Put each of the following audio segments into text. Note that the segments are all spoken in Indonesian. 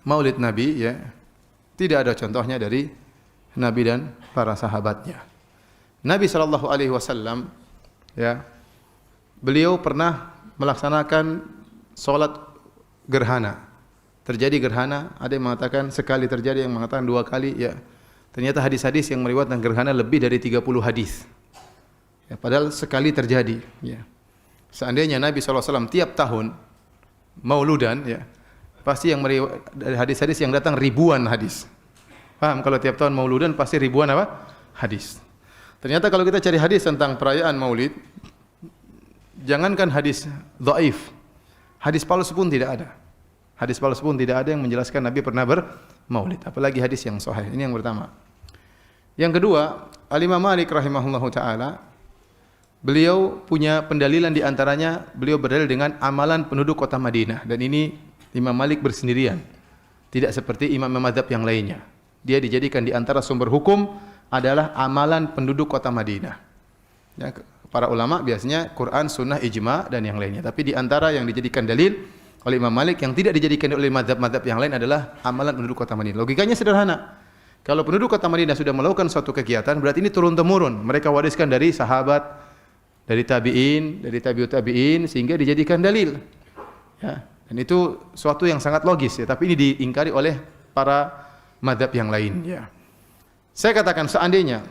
Maulid Nabi ya, tidak ada contohnya dari Nabi dan para sahabatnya. Nabi sallallahu alaihi wasallam ya, beliau pernah melaksanakan salat gerhana. Terjadi gerhana, ada yang mengatakan sekali terjadi, yang mengatakan 2 kali ya. Ternyata hadis-hadis yang meriwayatkan gerhana lebih dari 30 hadis. Ya, padahal sekali terjadi ya. Seandainya Nabi SAW tiap tahun mauludan ya, pasti yang dari hadis-hadis yang datang ribuan hadis. Paham, kalau tiap tahun mauludan pasti ribuan apa? Hadis. Ternyata kalau kita cari hadis tentang perayaan Maulid, jangankan hadis dhaif, hadis palsu pun tidak ada. Hadis palsu pun tidak ada yang menjelaskan Nabi pernah bermaulid, apalagi hadis yang sahih. Ini yang pertama. Yang kedua, Al-Imam Malik rahimahullahu taala, beliau punya pendalilan di antaranya, beliau berdalil dengan amalan penduduk kota Madinah, dan ini Imam Malik bersendirian. Tidak seperti imam-imam mazhab yang lainnya. Dia dijadikan di antara sumber hukum adalah amalan penduduk kota Madinah. Ya, para ulama biasanya Quran, Sunnah, Ijma dan yang lainnya. Tapi di antara yang dijadikan dalil oleh Imam Malik yang tidak dijadikan oleh mazhab-mazhab yang lain adalah amalan penduduk kota Madinah. Logikanya sederhana. Kalau penduduk kota Madinah sudah melakukan suatu kegiatan, berarti ini turun-temurun. Mereka wariskan dari sahabat, dari tabi'in, dari tabi'ut tabi'in, sehingga dijadikan dalil. Ya, dan itu suatu yang sangat logis ya, tapi ini diingkari oleh para mazhab yang lain ya. Saya katakan seandainya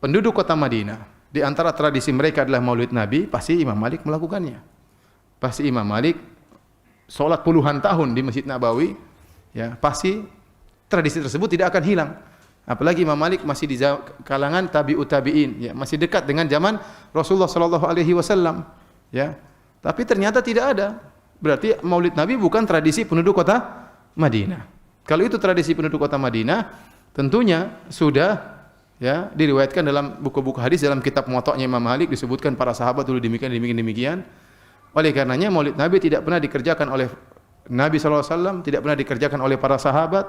penduduk kota Madinah di antara tradisi mereka adalah Maulid Nabi, pasti Imam Malik melakukannya. Pasti Imam Malik salat puluhan tahun di Masjid Nabawi, ya, pasti tradisi tersebut tidak akan hilang. Apalagi Imam Malik masih di kalangan tabi'ut tabi'in, ya, masih dekat dengan zaman Rasulullah sallallahu alaihi wasallam, ya. Tapi ternyata tidak ada. Berarti Maulid Nabi bukan tradisi penduduk kota Madinah. Kalau itu tradisi penduduk kota Madinah, tentunya sudah ya diriwayatkan dalam buku-buku hadis, dalam kitab Muwatta'nya Imam Malik disebutkan para sahabat dulu demikian. Oleh karenanya Maulid Nabi tidak pernah dikerjakan oleh Nabi sallallahu alaihi wasallam, tidak pernah dikerjakan oleh para sahabat,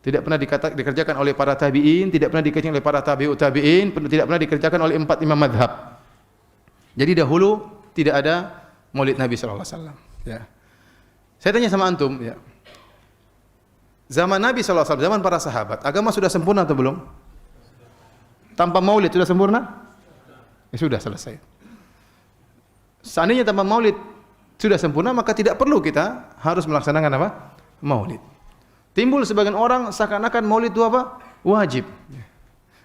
tidak pernah dikerjakan oleh para tabi'in, tidak pernah dikerjakan oleh para tabi'ut tabi'in, tidak pernah dikerjakan oleh 4 imam mazhab. Jadi dahulu tidak ada Maulid Nabi sallallahu alaihi wasallam, ya. Saya tanya sama antum, ya. Zaman Nabi sallallahu alaihi wasallam, zaman para sahabat, agama sudah sempurna atau belum? Tanpa Maulid sudah sempurna? Ya sudah, selesai. Seandainya tanpa Maulid sudah sempurna, maka tidak perlu kita harus melaksanakan apa? Maulid. Timbul sebagian orang seakan-akan Maulid itu apa? Wajib.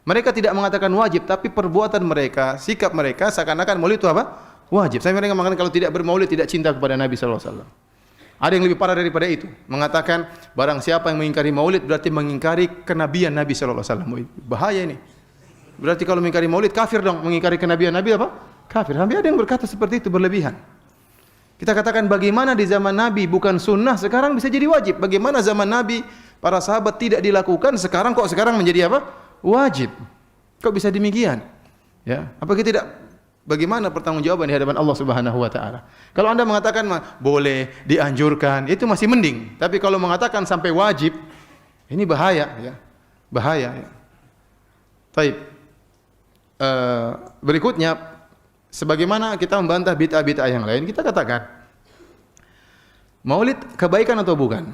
Mereka tidak mengatakan wajib, tapi perbuatan mereka, sikap mereka seakan-akan Maulid itu apa? Wajib. Saya mereka mengatakan kalau tidak bermaulid tidak cinta kepada Nabi sallallahu alaihi wasallam. Ada yang lebih parah daripada itu, mengatakan barang siapa yang mengingkari maulid berarti mengingkari kenabian Nabi sallallahu alaihi wasallam. Bahaya ini. Berarti kalau mengingkari maulid kafir dong, mengingkari kenabian Nabi apa? Kafir. Sampai ada yang berkata seperti itu, berlebihan. Kita katakan bagaimana di zaman Nabi bukan sunnah, sekarang bisa jadi wajib. Bagaimana zaman Nabi para sahabat tidak dilakukan, sekarang kok sekarang menjadi apa? Wajib. Kok bisa demikian? Ya, apa kita tidak, bagaimana pertanggungjawaban di hadapan Allah Subhanahu wa taala? Kalau Anda mengatakan boleh, dianjurkan, itu masih mending. Tapi kalau mengatakan sampai wajib, ini bahaya ya. Bahaya ya. Baik. Berikutnya, sebagaimana kita membantah bid'ah-bid'ah yang lain, kita katakan Maulid kebaikan atau bukan?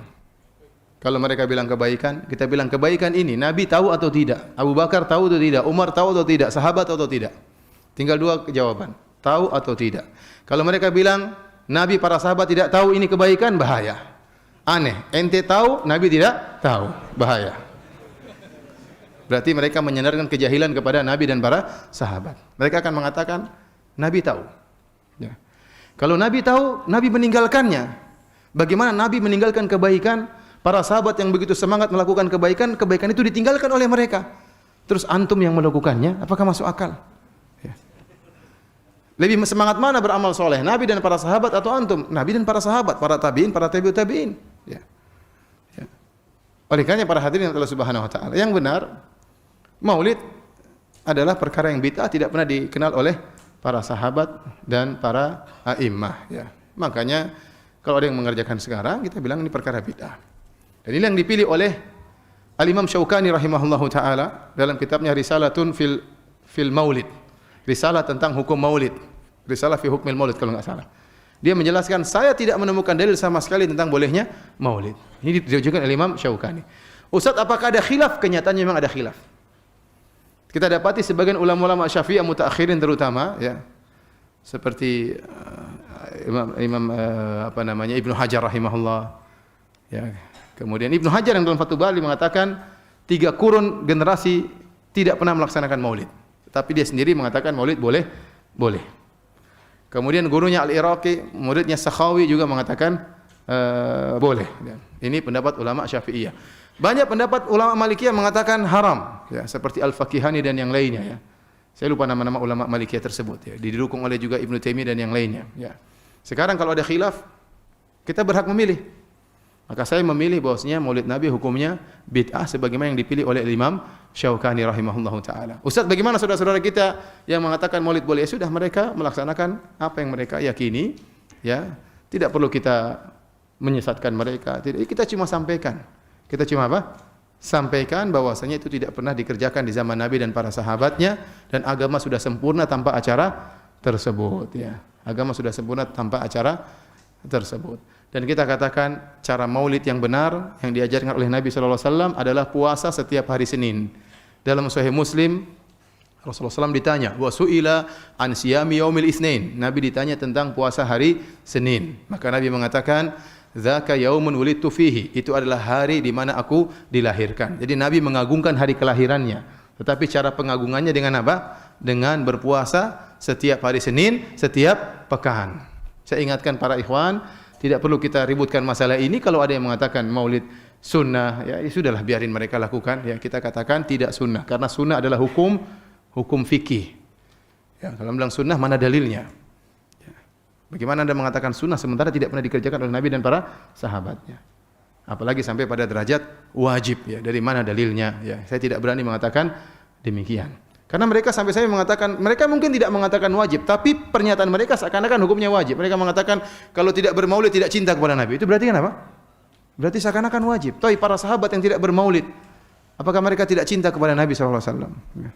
Kalau mereka bilang kebaikan, kita bilang kebaikan ini Nabi tahu atau tidak? Abu Bakar tahu atau tidak? Umar tahu atau tidak? Sahabat tahu atau tidak? Tinggal 2 jawaban, tahu atau tidak. Kalau mereka bilang Nabi, para sahabat tidak tahu, ini kebaikan, bahaya. Aneh, ente tahu, Nabi tidak tahu, bahaya. Berarti mereka menyandarkan kejahilan kepada Nabi dan para sahabat. Mereka akan mengatakan Nabi tahu. Ya. Kalau Nabi tahu, Nabi meninggalkannya. Bagaimana Nabi meninggalkan kebaikan? Para sahabat yang begitu semangat melakukan kebaikan, kebaikan itu ditinggalkan oleh mereka. Terus antum yang melakukannya, apakah masuk akal? Lebih semangat mana beramal soleh, Nabi dan para sahabat atau antum? Nabi dan para sahabat, para tabi'in, para tabi'ut tabi'in. Ya. Ya. Oleh karena para hadirin Allah Subhanahu wa taala, yang benar Maulid adalah perkara yang bid'ah, tidak pernah dikenal oleh para sahabat dan para a'immah, ya. Makanya kalau ada yang mengerjakan sekarang, kita bilang ini perkara bid'ah. Dan ini yang dipilih oleh Al-Imam Syaukani rahimahullahu taala dalam kitabnya Risalatun fil Maulid. Risalah tentang hukum maulid. Risalah fi hukmil maulid kalau enggak salah. Dia menjelaskan, saya tidak menemukan dalil sama sekali tentang bolehnya maulid. Ini diriwayatkan oleh Imam Syaukani. Ustaz, apakah ada khilaf? Kenyataannya memang ada khilaf. Kita dapati sebagian ulama-ulama Syafi'iyah mutaakhirin terutama, ya, seperti Ibnu Hajar rahimahullah. Ya, kemudian Ibnu Hajar yang dalam Fathul Bari mengatakan 3 kurun generasi tidak pernah melaksanakan maulid. Tapi dia sendiri mengatakan maulid boleh. Kemudian gurunya Al-Iraqi, muridnya Sakhawi juga mengatakan boleh. Ini pendapat ulama Syafi'iyah. Banyak pendapat ulama Malikiyah mengatakan haram, ya, seperti Al-Fakihani dan yang lainnya, ya. Saya lupa nama-nama ulama Malikiyah tersebut, ya. Didukung oleh juga Ibnu Taimiyah dan yang lainnya, ya. Sekarang kalau ada khilaf, kita berhak memilih. Maka saya memilih bahwasanya Maulid Nabi hukumnya bid'ah sebagaimana yang dipilih oleh Imam Syaukani rahimahullahu taala. Ustaz, bagaimana saudara-saudara kita yang mengatakan Maulid boleh? Ya sudah, mereka melaksanakan apa yang mereka yakini, ya. Tidak perlu kita menyesatkan mereka. Tidak, kita cuma sampaikan. Kita cuma apa? Sampaikan bahwasanya itu tidak pernah dikerjakan di zaman Nabi dan para sahabatnya, dan agama sudah sempurna tanpa acara tersebut, ya. Agama sudah sempurna tanpa acara tersebut. Dan kita katakan cara maulid yang benar yang diajarkan oleh Nabi sallallahu alaihi wasallam adalah puasa setiap hari Senin. Dalam Sahih Muslim Rasulullah SAW ditanya, wa su'ila an siyami yaumil itsnain. Nabi ditanya tentang puasa hari Senin. Maka Nabi mengatakan, dzaka yaumun wulidtu fihi. Itu adalah hari di mana aku dilahirkan. Jadi Nabi mengagungkan hari kelahirannya. Tetapi cara pengagungannya dengan apa? Dengan berpuasa setiap hari Senin, setiap pekan. Saya ingatkan para ikhwan, tidak perlu kita ributkan masalah ini. Kalau ada yang mengatakan maulid sunnah, ya sudahlah, biarin mereka lakukan. Ya, kita katakan tidak sunnah, karena sunnah adalah hukum fikih. Ya, kalau bilang sunnah, mana dalilnya? Ya. Bagaimana Anda mengatakan sunnah sementara tidak pernah dikerjakan oleh Nabi dan para sahabatnya? Apalagi sampai pada derajat wajib. Ya, dari mana dalilnya? Ya, saya tidak berani mengatakan demikian. Karena mereka sampai saya mengatakan, mereka mungkin tidak mengatakan wajib, tapi pernyataan mereka seakan-akan hukumnya wajib. Mereka mengatakan kalau tidak bermaulid tidak cinta kepada Nabi. Itu berarti kan apa? Berarti seakan-akan wajib. Tapi para sahabat yang tidak bermaulid, apakah mereka tidak cinta kepada Nabi sallallahu alaihi wasallam? Ya.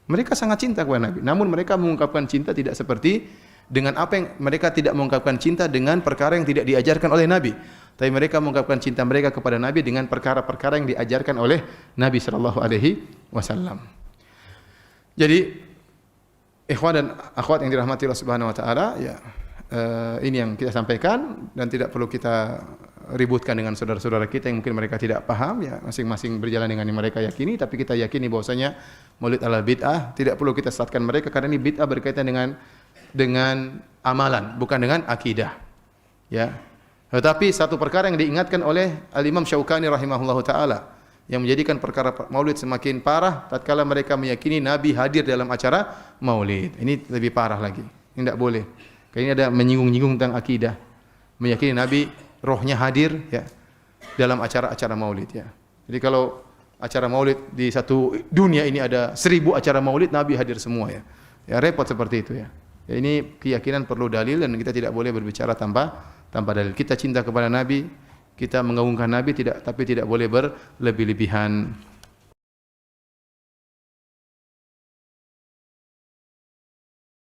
Mereka sangat cinta kepada Nabi. Namun mereka mengungkapkan cinta tidak seperti dengan apa yang mereka tidak mengungkapkan cinta dengan perkara yang tidak diajarkan oleh Nabi. Tapi mereka mengungkapkan cinta mereka kepada Nabi dengan perkara-perkara yang diajarkan oleh Nabi sallallahu alaihi wasallam. Jadi ikhwan dan akhwat yang dirahmati Allah Subhanahu wa taala, ya, ini yang kita sampaikan dan tidak perlu kita ributkan dengan saudara-saudara kita yang mungkin mereka tidak paham, ya, masing-masing berjalan dengan yang mereka yakini, tapi kita yakini bahwasanya maulid adalah bid'ah, tidak perlu kita sesatkan mereka karena ini bid'ah berkaitan dengan amalan, bukan dengan akidah. Ya. Tetapi satu perkara yang diingatkan oleh Al-Imam Syaukani rahimahullahu taala yang menjadikan perkara maulid semakin parah tatkala mereka meyakini Nabi hadir dalam acara maulid. Ini lebih parah lagi. Ini tidak boleh. Karena ini ada menyinggung-nyinggung tentang akidah. Meyakini Nabi rohnya hadir, ya, dalam acara-acara maulid, ya. Jadi kalau acara maulid di satu dunia ini ada 1000 acara maulid, Nabi hadir semua, ya. Ya, repot seperti itu, ya. Ya, ini keyakinan perlu dalil dan kita tidak boleh berbicara tanpa dalil. Kita cinta kepada Nabi, kita mengagungkan Nabi, tapi tidak boleh berlebih-lebihan.